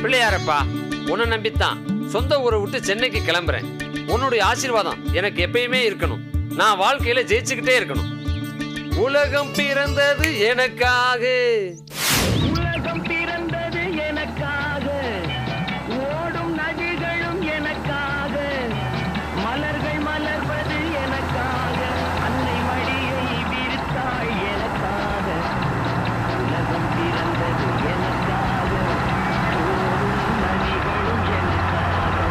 பிள்ளையாரப்பா, உன்னை நம்பித்தான் சொந்த ஊரை விட்டு சென்னைக்கு கிளம்புறேன். உன்னுடைய ஆசீர்வாதம் எனக்கு எப்பயுமே இருக்கணும். நான் வாழ்க்கையில ஜெயிச்சுக்கிட்டே இருக்கணும். உலகம் பிறந்தது எனக்காக, உலகம் பிறந்தது எனக்காக, ஓடும் நதிகளும் எனக்காக, மலர்கள் மலர்வது எனக்காக, அன்னை மடியை விரித்தாள் எனக்காக. உலகம் பிறந்தது எனக்காக, ஓடும் நதிகளும் எனக்காக,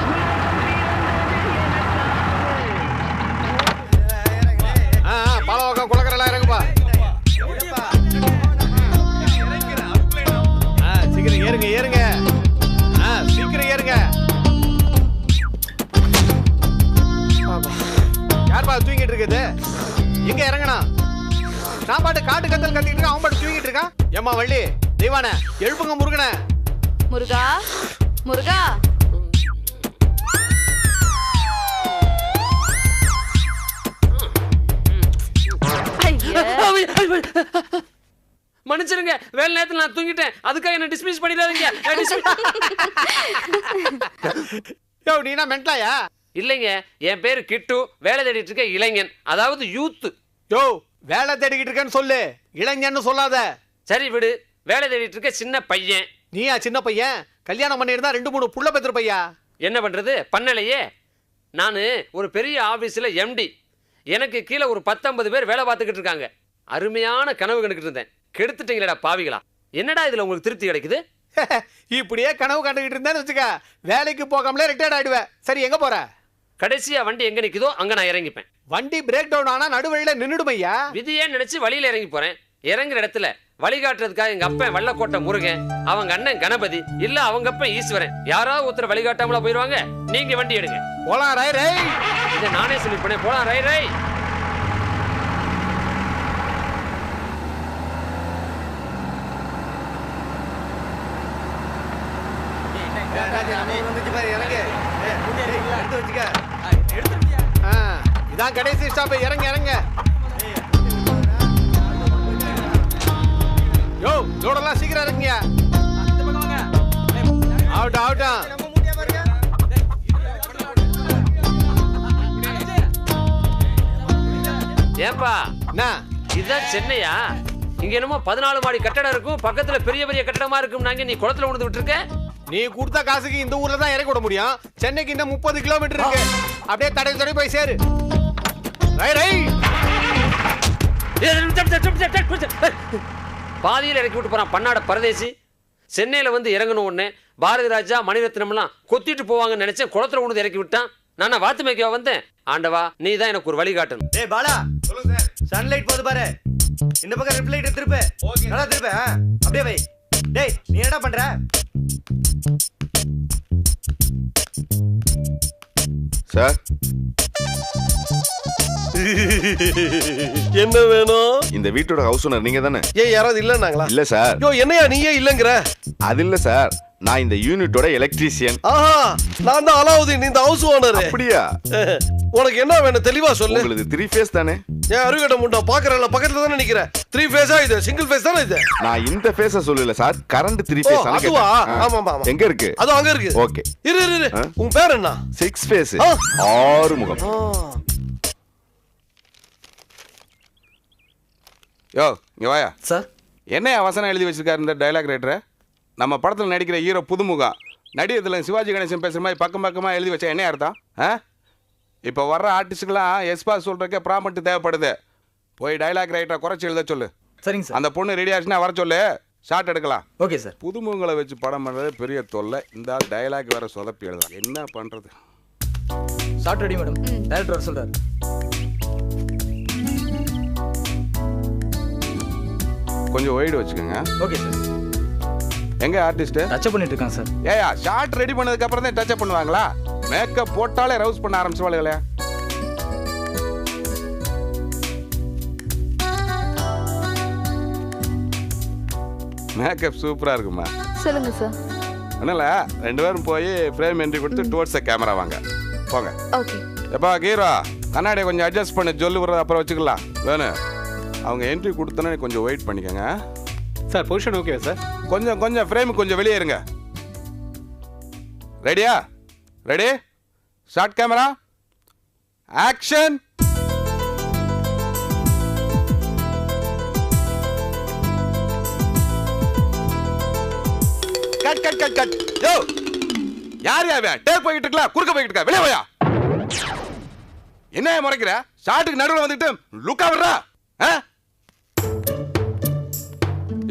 உலகம் பிறந்தது எனக்காக. பாலவாக்கம் குளக்கரெல்லாம் இறங்குப்பா. சீக்கிரம் ஏறுங்க ஏறுங்க. சீக்கிரம் ஏறுங்க. யார்பா தூங்கிட்டு இருக்குது? எங்க இறங்கணா? நான் பாட்டு காட்டு கத்தல் கத்திட்டு இருக்கேன், அவன் பாட்டு தூங்கிட்டு இருக்கான். ஏம்மா வள்ளி, தெய்வானே, எழுப்புங்க முருகனை. முருகா முருகா, மன்னிச்சிருங்க. வேலை நேரத்தில் நான் தூங்கிட்டேன், அதுக்காக என்ன டிஸ்மிஸ் பண்ணிடாதீங்க. நீனா மென்டலாயா? இல்லைங்க, என் பேரு கிட்டு, வேலை தேடிட்டு இருக்க இளைஞன், அதாவது யூத்து. யோ, வேலை தேடிக்கிட்டு இருக்கேன்னு சொல்லு, இளைஞன்னு சொல்லாத. சரி விடு, வேலை தேடிட்டு இருக்க சின்ன பையன். நீயா சின்ன பையன்? கல்யாணம் பண்ணிருந்தா 2-3 புள்ள பெற்ற பையா. என்ன பண்றது, பண்ணலையே. நான் ஒரு பெரிய ஆபீஸ்ல எம்டி. எனக்கு கீழே ஒரு 10-50 பேர் வேலை பார்த்துக்கிட்டு இருக்காங்க. அருமையான கனவு கண்டுக்கிட்டு இருந்தேன். கெடுத்துட்டீங்களா பாவிகளா. என்னடா இதுல உங்களுக்கு திருப்தி கிடைக்குது? இப்படியே கனவு கண்டுகிட்டு இருந்தேன்னு வச்சுக்க, வேலைக்கு போகாமலே ரிட்டையர்ட் ஆயிடுவேன். சரி, எங்க போற? கடைசியா வண்டி எங்க நிக்குதோ அங்க நான் இறங்கிப்பேன். வண்டி பிரேக் டவுன் ஆனா நடுவழியில நின்னுடுமையா? விதியே நினைச்சு வழியில இறங்கி போறேன். இறங்குற இடத்துல வழிகாட்டுறதுக்காக எங்க அப்பன் வெள்ளக்கோட்டை முருகன், அவங்க அண்ணன் கணபதி, இல்ல அவங்க அப்பன் ஈஸ்வரன், யாராவது ஒருத்தர் வழிகாட்டாமலா போயிருவாங்க. நீங்க வண்டி எடுங்க. போலாம் ரை ரை. இதை நானே சொல்லிப்பேன், போலாம் ரை ரை. இதான் கடைசி ஸ்டாப். இறங்க இறங்க. யோ, லோடெல்லாம் சீக்கிரம் இறங்குங்க. ஆகட்டும் ஆகட்டும். ஏப்பா, என்ன இதுதான் சென்னையா? இங்க என்னமோ 14 மாடி கட்டடம் இருக்கும், பக்கத்துல பெரிய பெரிய கட்டடமா இருக்கும். நாங்க நீ குளத்துல விழுந்து விட்டு இருக்க. நீ கொடுத்த காசுக்கு இந்த ஊர்ல தான் இறக்கி விட முடியும். சென்னைக்கு இன்னும் 30 கிலோமீட்டர் இருக்கு. அப்படியே தடை தடை போய் சேரு. ரை ரை. பாதியில் இறக்கி விட்டு போறான் பன்னாட பரதேசி. சென்னையில வந்து இறங்கணும் ஒண்ணு, பாரதி ராஜா மணிரத்னம்லாம் கொத்திட்டு போவாங்கன்னு நினைச்சேன். குளத்துல விழுந்து இறக்கி விட்டான். நான் வாத்து மேய்க்கவா வந்தேன். ஆண்டவா, நீ தான் எனக்கு ஒரு வழி காட்டணும். டேய் பாலா, சொல்லுங்க சார். சன்லைட் போது பாரு. இந்த பக்கம் ரிப்ளைட் திருப்பு. நல்லா திருப்பு. அப்படியே வை. டேய், நீ என்ன பண்ற? சார், என்ன வேணும்? இந்த வீட்டோட ஹவுஸ் ஓனர் நீங்க தானே? ஏன் யாராவது இல்லன்னாங்களா? இல்ல சார். யோ, என்னையா நீயே இல்லங்கற? அது இல்ல சார், நான் இந்த யூனிட்டோட எலக்ட்ரீஷியன். ஆஹா, நான் தான் அலாவுதீன், இந்த ஹவுஸ் ஓனர். அப்படியா? உனக்கு என்ன வேணும் தெளிவா சொல்லு. உங்களுக்கு 3 ஃபேஸ் தானே? ஏன் அருகட்ட முண்டா பாக்குறல, பக்கத்துல தானே நிக்கிற. 3 ஃபேஸா இது? சிங்கிள் ஃபேஸ் தானே இது? நான் இந்த ஃபேஸ சொல்லல சார், கரண்ட் 3 ஃபேஸ் தானே. அதுவா? ஆமா ஆமா. எங்க இருக்கு? அது அங்க இருக்கு. ஓகே. இரு இரு. உன் பேர் என்ன? 6 ஃபேஸ், 6 முகம். யோ, இங்க வாயா. சார், என்ன வசனம் எழுதி வச்சிருக்காரு இந்த டயலாக் ரைட்டர்? நம்ம படத்தில் நடிக்கிற ஹீரோ புதுமுகம் நடிகத்தில் சிவாஜி கணேசன் பேசுகிற மாதிரி பக்கம் பக்கமாக எழுதி வச்சா என்ன அர்த்தம்? இப்போ வர்ற ஆர்டிஸ்டுக்கெல்லாம் எஸ்பா சொல்கிறக்கே ப்ராமண்ட் தேவைப்படுது. போய் டயலாக் ரைட்டரை குறைச்சி எழுத சொல்லு. சரிங்க சார். அந்த பொண்ணு ரெடி ஆச்சுன்னா வர சொல்லு, ஷார்ட் எடுக்கலாம். Okay sir. புதுமுகங்களை வச்சு படம் பண்ணுறது பெரிய தொல்லை. இந்த டயலாக் வேற சொதப்பி எழுதலாம். என்ன பண்ணுறது? Shot ready madam. டைரக்டர் வர சொல்கிறார். கொஞ்சம் ஒயிட் வச்சுக்கோங்க. Okay sir. எங்க ஆர்டிஸ்ட் டச் பண்ணிட்டு இருக்கான் சார். ஏயா ஷார்ட் ரெடி பண்ணதுக்கு அப்புறம் தான் டச் பண்ணுவாங்களா? மேக்கப் போட்டாலே ரவுஸ் பண்ண ஆரம்பிச்சுவாளுங்களே. மேக்கப் சூப்பரா இருக்குமா? சொல்லுங்க சார். அதனால 2 பேரும் போய் ஃப்ரேம் என்ட்ரி கொடுத்து டுவர்ட்ஸ் கேமரா வாங்க போங்க. ஓகே. எப்பா ஹீரோ கண்ணாடியை கொஞ்சம் அட்ஜஸ்ட் பண்ணி சொல்லு விடுறது அப்புறம் வச்சுக்கலாம். வேணும் அவங்க என்ட்ரி கொடுத்தோன்னே கொஞ்சம் வெயிட் பண்ணிக்கோங்க. Sir position okay sir? கொஞ்சம் ஃப்ரேம் கொஞ்சம் வெளியே இருங்க. ரெடியா? Ready start camera action. Cut cut cut cut. யோ யார் யாவே டேக் போயிட்டு இருக்கல குறுக்க போயிட்டு இருக்க வெளியே போயா. என்ன முறைக்கிற? ஷாட்டுக்கு நடுவுல வந்துட்டு லுக்கா வர்றா.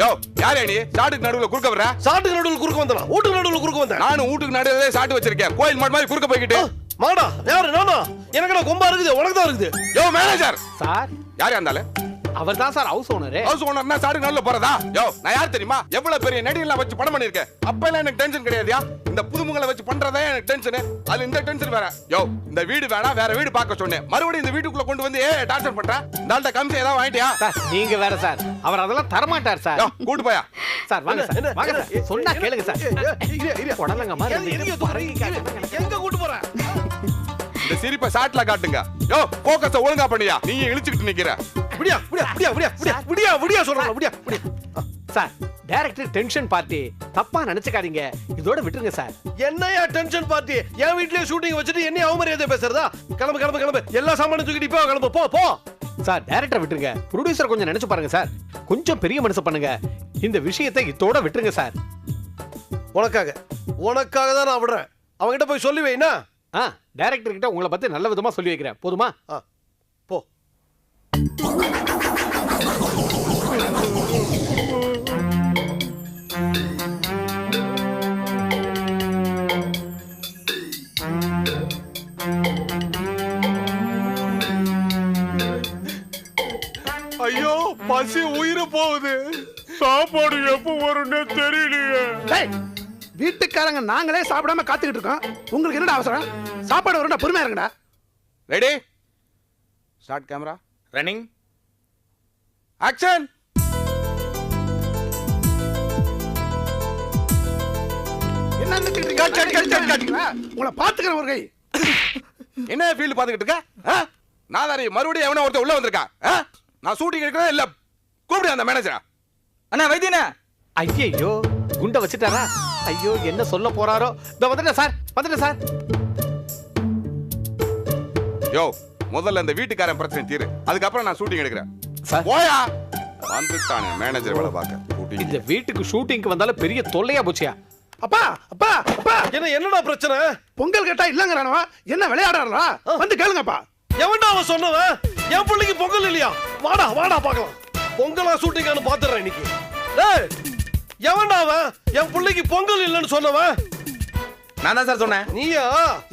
யோ யாரே நீ ஷாட்டுக்கு நடுவுல குறுக்க வர்ற? சாட்டுக்கு நடுவில் குறுக்க வந்தா வீட்டுக்கு நடுவில் குறுக்க வந்தேன். நானும் வீட்டுக்கு நடுவுல ஷாட் வச்சிருக்கேன். கோயில் மாடு மாதிரி குறுக்க போய்கிட்டு. மாடா யாரு? நானா? எனக்கு கொம்பா இருக்குது, உனக்கு தான் இருக்குது. யோ மேனேஜர் சார் யாரா இருந்தாலும் அவர் தான் சார் ஹவுஸ் ஓனரு. ஹவுஸ் ஓனர்னா ஷாட்டுக்கு நடுவுல போறதா? யோ நான் யார் தெரியுமா? எவ்வளவு பெரிய நடிகர்லாம் வச்சு படம் பண்ணிருக்கேன். அப்ப எல்லாம் எனக்கு டென்ஷன் கிடையாதுயா. இந்த புதுமுகங்களை வச்சு பண்றதே எனக்கு டென்ஷன். அது இந்த டென்ஷன் வேற. யோ இந்த வீடு வேணா வேற வீடு பார்க்க சொன்னேன். மறுபடியும் இந்த வீட்டுக்குள்ள கொண்டு வந்து டார்ச்சர் பண்ற. இந்த கம்சி ஏதாவது வாங்கிட்டியா? சார் நீங்க வேற சார். அவர் அதெல்லாம் தரமாட்டார் சார். யோ கூட்டு போயா. சார் வாங்க சார். வாங்க சார். சொன்னா கேளுங்க சார். உடலங்க மாதிரி எங்க கூட்டு போற? இந்த சிரிப்பை ஷாட்ல காட்டுங்க. யோ போக்கஸ ஒழுங்கா பண்ணியா. நீங்க இழுச்சிட்டு நிக்கிற. விடியா விடியா விடியா விடியா விடியா விடியா விடியா சொல்றாங்க. விடியா விடியா. சார் டைரக்டர் டென்ஷன் பார்ட்டி தப்பா நினைச்சுக்காதீங்க. இதோட விட்டுருங்க சார். என்னையா டென்ஷன் பார்ட்டி? என் வீட்லயே ஷூட்டிங் வச்சுட்டு என்ன அவமரியாதை பேசுறதா? கிளம்பு கிளம்பு கிளம்பு. எல்லா சாமானும் தூக்கிட்டு போ. கிளம்பு போ போ. சார் டைரக்டர் விட்டுருங்க. ப்ரொடியூசர் கொஞ்சம் நினைச்சு பாருங்க சார். கொஞ்சம் பெரிய மனசு பண்ணுங்க. இந்த விஷயத்தை இதோட விட்டுருங்க சார். உனக்காக தான் நான் விடுறேன். அவங்கிட்ட போய் சொல்லி வைனா. டைரக்டர் கிட்ட உங்களை பத்தி நல்ல விதமா சொல்லி வைக்கிறேன். போதுமா? போ. ஐயோ பசி உயிர் போகுது. சாப்பாடு எப்போ வரும்னு தெரியலையே. வீட்டுக்காரங்க நாங்களே சாப்பிடாம காத்துக்கிட்டு இருக்கோம். உங்களுக்கு என்னடா அவசரம்? சாப்பாடு வரடா, பொறுமையா இருங்கடா. Ready start camera running action. என்ன உங்களை பாத்துக்கிற ஒரு கை. என்ன ஃபீல்ட் பாத்துக்கிட்டு இருக்க? நாதாரி மறுபடியும் எவனோ ஒருத்தர் உள்ள வந்திருக்கான். நான் ஷூட்டிங் எடுக்கிறேன் இல்ல கூப்பிடு அந்த மேனேஜரா. அண்ணா வைத்தியண்ணா. ஐயோ குண்ட வச்சுட்டாரா? ஐயோ என்ன சொல்ல போறாரோ. வந்துட்டேன் சார். வந்துட்டேன் சார். யோ முதல்ல இந்த வீட்டுக்காரன் பிரச்சனை தீரு. அதுக்கப்புறம் நான் ஷூட்டிங் எடுக்கிறேன். சார் போயா. வந்துட்டானே மேனேஜர் வேலை பார்க்க. இந்த வீட்டுக்கு ஷூட்டிங்க்கு வந்தாலும் பெரிய தொல்லையா போச்சியா. அப்பா அப்பா அப்பா என்னடா பிரச்சனை? பொங்கல் கேட்டா இல்லங்கறானவா? என்ன விளையாடுறா? வந்து கேளுங்கப்பா. எவன்டா அவன் சொன்னவன்? என் பிள்ளைக்கு பொங்கல் இல்லையா? வாடா வாடா பார்க்கலாம். பொங்கலா ஷூட்டிங்கானு பாத்துறேன் இன்னைக்கு. டேய் எவன்டா அவன்? என் பிள்ளைக்கு பொங்கல் இல்லைன்னு சொன்னவன் நான் தான் சார் சொன்னேன். நீயா?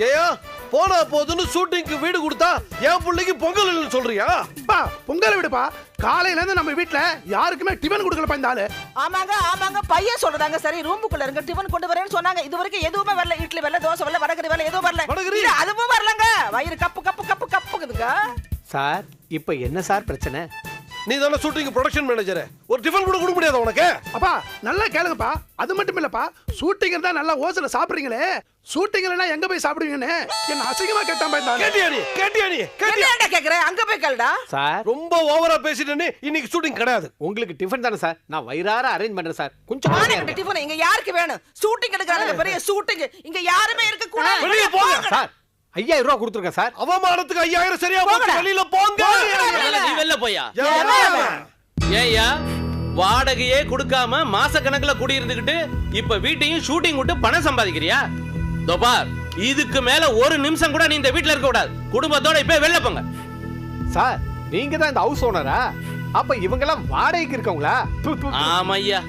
ஏயா போனா போதுன்னு ஷூட்டிங்க்கு வீடு கொடுத்தா என் பிள்ளைக்கு பொங்கல் இல்லைன்னு சொல்றியா? அப்பா பொங்கல் விடுப்பா. காலையில இருந்து நம்ம வீட்ல யாருக்குமே டிபன் கொடுக்கலப்பா இந்த ஆளு. ஆமாங்க ஆமாங்க பையன் சொல்றாங்க. சரி ரூமுக்குள்ள இருங்க டிபன் கொண்டு வரேன்னு சொன்னாங்க. இது வரைக்கும் எதுவுமே வரல. இட்லி வரல, தோசை வரல, வடகரி வரல, எதுவும் வரல. இல்ல, அதுவும் வரலங்க. வயிறு கப்பு கப்பு கப்பு கப்புக்குதுங்க. சார் இப்போ என்ன சார் பிரச்சனை? நீ தானே ஷூட்டிங் ப்ரொடக்ஷன் மேனேஜர். ஒரு டிஃபன் கூட கொடுக்க முடியாது உனக்கு? அப்பா நல்லா கேளுங்கப்பா. அது மட்டும் இல்லப்பா, ஷூட்டிங் இருந்தா நல்லா ஓசல சாப்பிடுறீங்களே, ஷூட்டிங் இல்லனா எங்க போய் சாப்பிடுவீங்கன்னு என்ன அசிங்கமா கேட்டான். கேட்டியா நீ? கேட்டியா நீ? என்னடா கேக்குறேன்? அங்க போய் கேளுடா. சார் ரொம்ப ஓவரா பேசிட்டேன்னு இன்னைக்கு ஷூட்டிங் கிடையாது. உங்களுக்கு டிஃபன் தானே சார். நான் வயிறார அரேஞ்ச் பண்றேன் சார். கொஞ்சம் ஆனா டிஃபன் இங்க யாருக்கு வேணும்? ஷூட்டிங் எடுக்கறாங்க பெரிய ஷூட்டிங். இங்க யாருமே இருக்க கூடாது. வெளிய போங்க சார். 5000 ரூபாய் கொடுத்துருக்கேன் சார். அவமானத்துக்கு 5000 சரியா போச்சு. வெளியில போங்க. நீ வெளில போயா. ஏய்யா வாடகையே கொடுக்காம மாச கணக்குல குடியிருந்துகிட்டு இப்ப வீட்டையும் ஷூட்டிங் விட்டு பணம் சம்பாதிக்கிறியா? தோபார் இதுக்கு மேல ஒரு நிமிஷம் கூட நீ இந்த வீட்ல இருக்க கூடாது. குடும்பத்தோட இப்ப வெளில போங்க. சார் நீங்க தான் இந்த ஹவுஸ் ஓனரா? அப்ப இவங்க எல்லாம் வாடகைக்கு இருக்கவங்களா? ஆமையா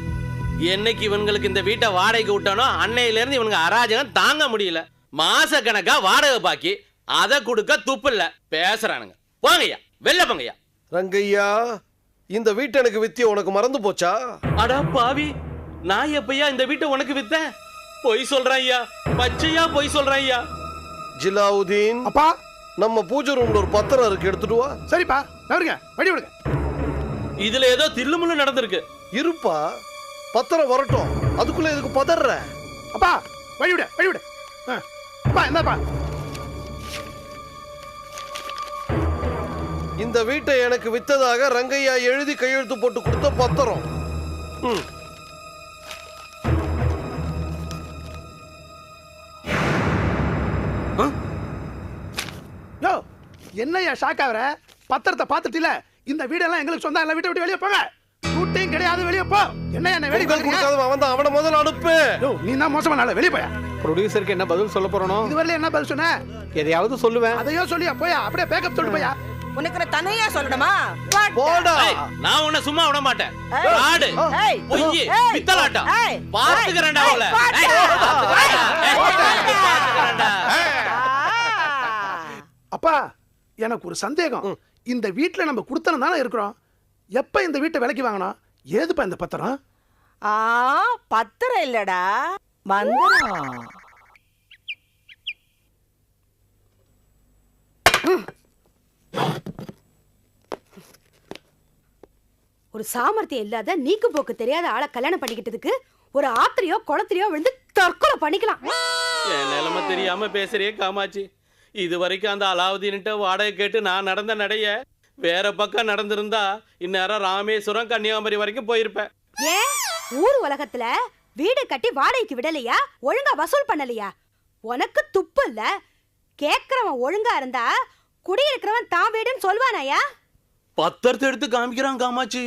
என்னைக்கு இவங்களுக்கு இந்த வீட்டை வாடகைக்கு விட்டானோ அன்னையில இருந்து இவனுங்க அராஜகம் தாங்க முடியல. மாச கணக்கா வாடகை பாக்கி அதை கொடுக்க துப்பு இல்ல பேசுறானுங்க. போங்கய்யா வெளில போங்கய்யா. ரங்கையா இந்த வீட்டை எனக்கு வித்திய உனக்கு மறந்து போச்சா? அடா பாவி, நான் எப்பயா இந்த வீட்டை உனக்கு வித்தேன்? பொய் சொல்றேன் ஐயா, பச்சையா பொய் சொல்றேன் ஐயா. ஜிலாவுதீன், அப்பா நம்ம பூஜை ரூம்ல ஒரு பத்திரம் இருக்கு, எடுத்துட்டு வா. சரிப்பா, நவருங்க, வழி விடுங்க. இதுல ஏதோ தில்லுமுள்ளு நடந்திருக்கு. இருப்பா, பத்திரம் வரட்டும், அதுக்குள்ள இதுக்கு பதற. அப்பா வழி விடு, வழி விடு. அப்பா என்னப்பா? இந்த வீட்டை எனக்கு வித்ததாக ரங்கையா எழுதி கையெழுத்து போட்டு கொடுத்த பத்திரம். யோ, என்னையா ஷாக் ஆகுற? பத்திரத்தை பார்த்துட்டில? இந்த வீடெல்லாம் எங்களுக்கு சொந்தம், எல்லாம் வீட்டை விட்டு வெளியே போங்க. ஷூட்டிங் கிடையாது, வெளியே போ. என்ன என்ன வேடி கொடுக்காதவன் அவன் தான், அவனை முதல்ல அனுப்பு. யோ, நீ தான் மோசமான ஆளு, வெளியே போயா. ப்ரொடியூசருக்கு என்ன பதில் சொல்ல போறனோ? இதுவரையில என்ன பதில் சொன்ன? எதையாவது சொல்லுவேன். அதையோ சொல்லியா, போயா, அப்படியே பேக்கப் சொல்லிட்டு போயா. உனக்கு நான் தனியா சொல்லணுமா? போடா. நான் உன்னை சும்மா விட மாட்டேன். ஆடு, பொய், பித்தலாட்டம் பாத்துக்கிறேன்டா அவளை. அப்பா, எனக்கு ஒரு சந்தேகம். இந்த வீட்டுல நம்ம குடுத்தனம் தானே இருக்கிறோம். எப்ப இந்த வீட்டை விலைக்கு வாங்கணும்? ஏதுப்பா இந்த பத்திரம்? பத்திரம் இல்லடா, மந்திரம். ஒரு சாமர்த்தியம் இல்லாத நீக்கு போக்கு தெரியாத ஆளை கல்யாணம் பண்ணிக்கிட்டதுக்கு ஒரு ஆத்திரையோ குளத்திலையோ விழுந்து தற்கொலை பண்ணிக்கலாம். என் நிலைமை தெரியாம பேசுறியே காமாட்சி. இது வரைக்கும் அந்த அலாவுதீன்ட்ட வாடகை கேட்டு நான் நடந்த நடைய வேற பக்கம் நடந்திருந்தா இந்நேரம் ராமேஸ்வரம் கன்னியாகுமரி வரைக்கும் போயிருப்பேன். ஏன் ஊர் உலகத்துல வீடு கட்டி வாடகைக்கு விடலையா? ஒழுங்கா வசூல் பண்ணலையா? உனக்கு துப்பு இல்ல? கேக்குறவன் ஒழுங்கா இருந்தா குடியிருக்கிறவன் தான் வீடுன்னு சொல்வானாயா? பத்திரத்தை எடுத்து காமிக்கிறான் காமாட்சி.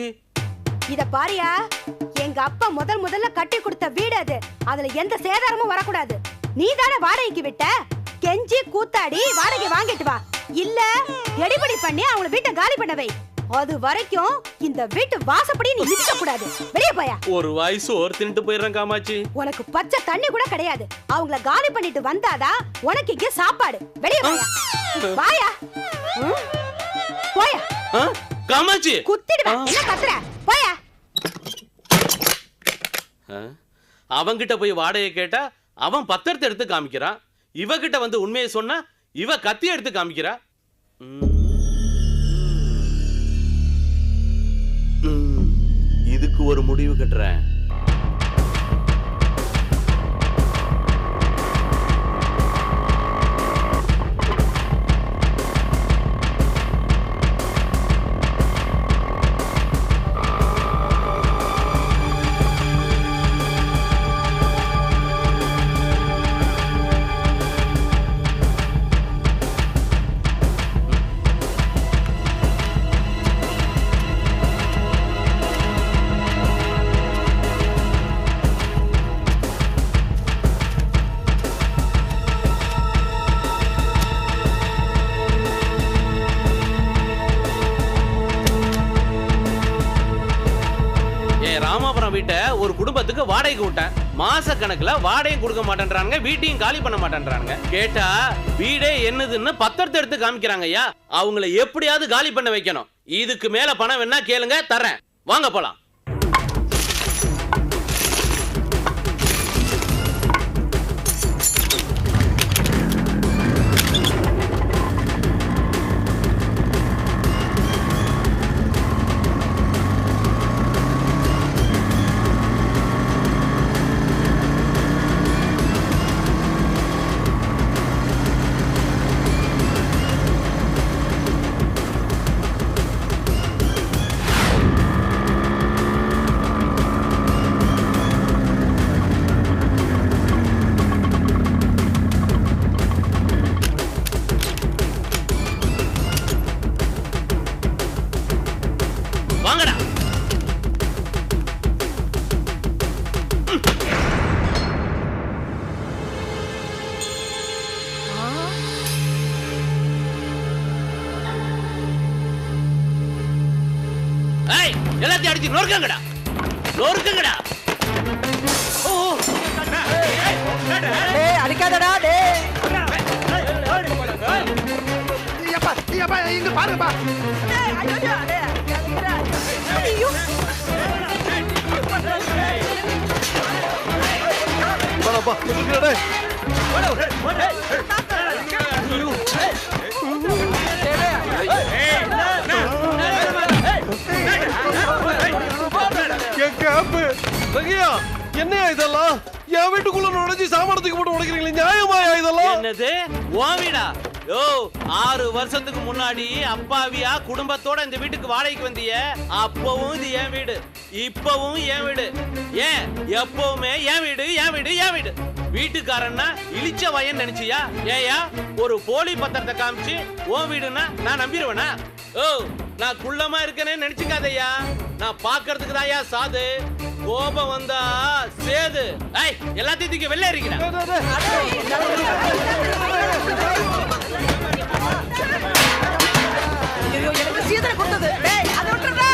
இத பாரியா, எங்க அப்பா முதல்ல கட்டி கொடுத்த வீடு அது. அதுல எந்த சேதாரமும் வரக்கூடாது. நீ தானே வாடகைக்கு விட்ட? கெஞ்சி கூத்தாடி வாடகை வாங்கிட்டு வா, இல்ல எடிபடி பண்ணி அவங்கள வீட்டை காலி பண்ண வை. அது வரைக்கும் இந்த வீட்டு வாசப்படி நீ நிக்க கூடாது. வெளியே போயா. ஒரு வாய் சோறு தின்னுட்டு போயிடுறேன் காமாட்சி. உனக்கு பச்சை தண்ணி கூட கிடையாது. அவங்கள காலி பண்ணிட்டு வந்தாதான் உனக்கு இங்க சாப்பாடு. வெளியே போயா. வாயா, போயா. காமாட்சி குத்திடுவேன். என்ன கத்துற? போயா. அவங்கிட்ட போய் வாடகை கேட்டா அவன் பத்திரத்தை எடுத்து காமிக்கிறான். இவகிட்ட வந்து உண்மையை சொன்னா இவ கத்தி எடுத்து காமிக்கிறா. இதுக்கு ஒரு முடிவு கட்டுறேன். வீட்டை ஒரு குடும்பத்துக்கு வாடகைக்கு விட்டேன். மாச கணக்குல வாடகை கொடுக்க மாட்டேன்றாங்க, வீட்டையும் காலி பண்ண மாட்டேன்றாங்க. கேட்டா வீடே என்னதுன்னு பத்திரத்தை எடுத்து காமிக்கிறாங்க. ஐயா, அவங்கள எப்படியாவது காலி பண்ண வைக்கணும். இதுக்கு மேல பணம் வேணா கேளுங்க, தரேன். வாங்க போலாம். எல்லாத்தையும் அடிச்சு நொறுக்கங்கடா, நொறுக்கங்கடா. அடிக்காதடா. இங்க பாருங்கப்பா. வாப்பா எதுக்குடா என்னையா இதெல்லாம் என் வீட்டுக்குள்ள நுழைஞ்சு சாமானத்துக்கு போட்டு உடைக்கிறீங்களே நியாயமாயா இதெல்லாம் என்னது உன் வீடா யோ 6 வருஷத்துக்கு முன்னாடி அப்பாவியா குடும்பத்தோட இந்த வீட்டுக்கு வாடகைக்கு வந்திய அப்பவும் இது என் வீடு இப்பவும் என் வீடு ஏன் எப்பவுமே என் வீடு என் வீடு என் வீடு வீட்டுக்காரன்னா இழிச்ச வயன் நினைச்சியா ஏயா ஒரு போலி பத்திரத்தை காமிச்சு உன் வீடுன்னா நான் நம்பிடுவேனா ஓ நான் குள்ளமா இருக்கேன்னு நினைச்சுக்காதையா நான் பாக்குறதுக்கு தான்யா சாது கோபம் வந்தா சேது ஐய் எல்லாத்தையும் தூக்கி வெளில இருக்கிறேன் எனக்கு சீதனை கொடுத்தது டேய் அதை விட்டுறா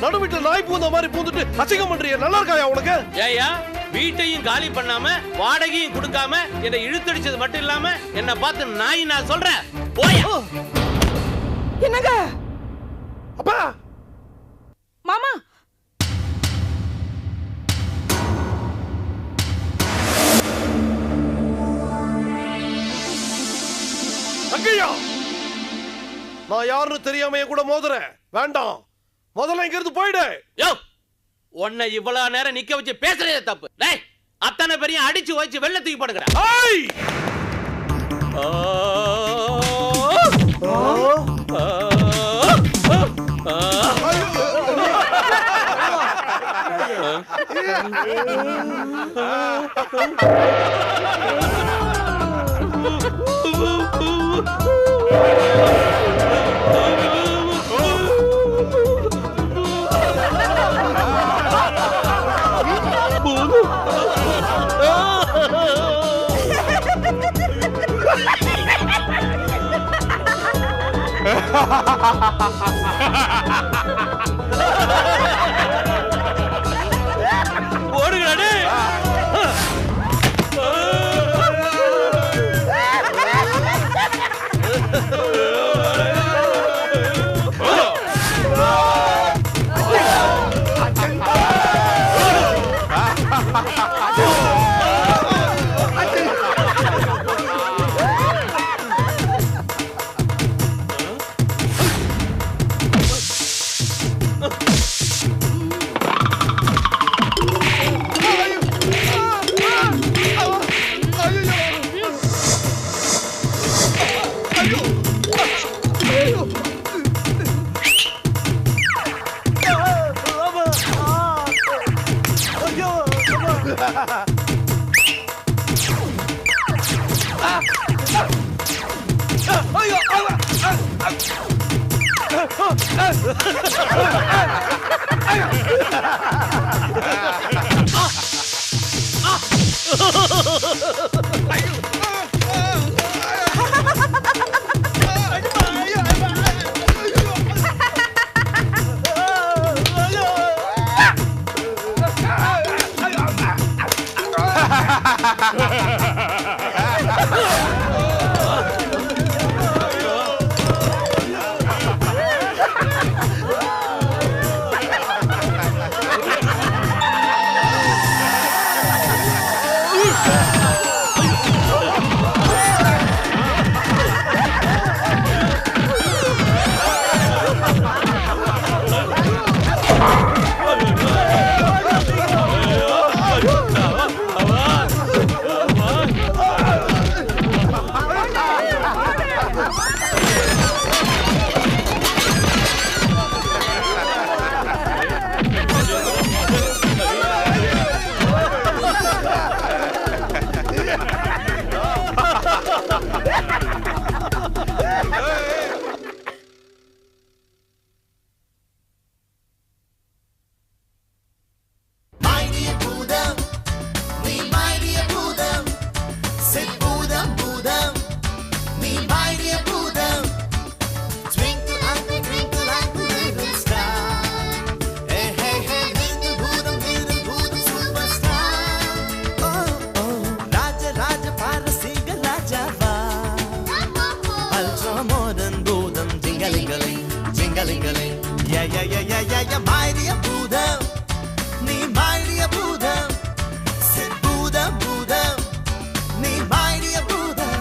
நடு வீட்டுல நாய் பூந்த மாதிரி பூந்துட்டு அசிங்கம் பண்றிய நல்லா இருக்காயா உனக்கு ஏயா வீட்டையும் காலி பண்ணாம வாடகையும் கொடுக்காம என்னை இழுத்தடிச்சது மட்டும் இல்லாம என்ன பார்த்து நாய் நான் சொல்றேன் போயா என்னங்க அப்பா மாமா அங்கய்யா நான் யாருன்னு தெரியாம என் கூட மோதுறேன் வேண்டாம் முதல்ல இங்க இருந்து போயிடு யோ உன்னை இவ்வளவு நேரம் நிக்க வச்சு பேசுறதே தப்பு டேய் அத்தனை பெரிய அடிச்சு வச்சு வெள்ள தூக்கி போடுங்கடா ஏய் ஓடுங்கடா லிங்கலிங்கலிங் யா யா யா யா யா யா மாரிய பூதம் நீ மாரிய பூதம் பூதம் பூதம் நீ மாரிய பூதம்